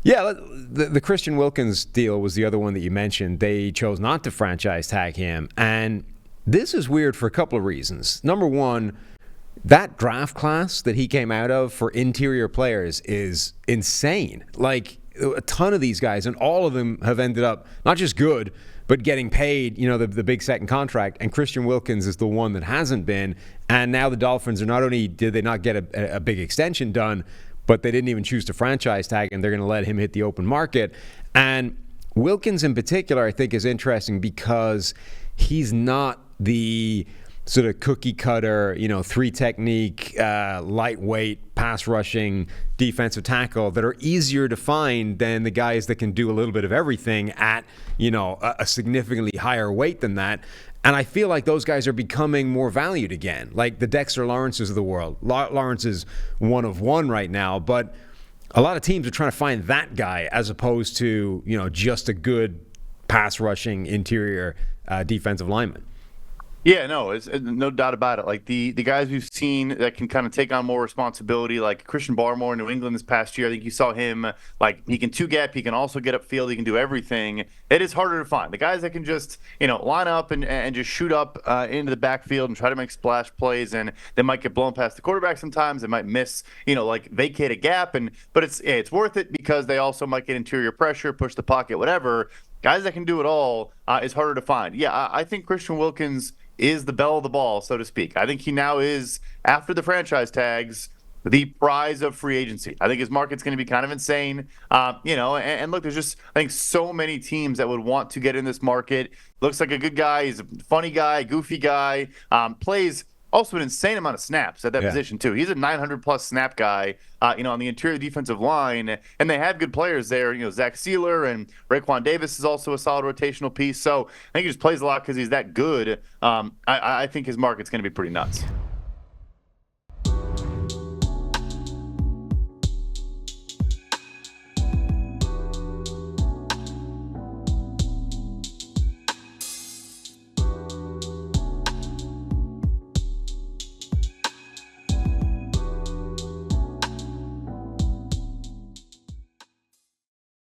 Yeah, the Christian Wilkins deal was the other one that you mentioned. They chose not to franchise tag him. And this is weird for a couple of reasons. Number one, that draft class that he came out of for interior players is insane. Like, a ton of these guys, and all of them have ended up not just good, but getting paid, the big second contract. And Christian Wilkins is the one that hasn't been. And now the Dolphins are not only did they not get a big extension done, but they didn't even choose to franchise tag him. They're going to let him hit the open market. And Wilkins in particular, I think, is interesting because he's not the sort of cookie cutter, three technique, lightweight, pass rushing defensive tackle that are easier to find than the guys that can do a little bit of everything at, a significantly higher weight than that. And I feel like those guys are becoming more valued again, like the Dexter Lawrences of the world. Lawrence is one of one right now, but a lot of teams are trying to find that guy as opposed to, just a good pass rushing interior defensive lineman. Yeah, no, it's no doubt about it. Like the guys we've seen that can kind of take on more responsibility, like Christian Barmore in New England this past year. I think you saw him, like he can two gap, he can also get upfield, he can do everything. It is harder to find. The guys that can just, line up and just shoot up into the backfield and try to make splash plays, and they might get blown past the quarterback sometimes. They might miss, like vacate a gap, but it's worth it because they also might get interior pressure, push the pocket, whatever. Guys that can do it all is harder to find. Yeah, I think Christian Wilkins is the belle of the ball, so to speak. I think he now is, after the franchise tags, the prize of free agency. I think his market's going to be kind of insane. And look, there's just, I think, so many teams that would want to get in this market. Looks like a good guy. He's a funny guy, goofy guy, plays also an insane amount of snaps at that position, too. He's a 900-plus snap guy, on the interior defensive line. And they have good players there. Zach Sealer and Raekwon Davis is also a solid rotational piece. So I think he just plays a lot because he's that good. I think his market's going to be pretty nuts.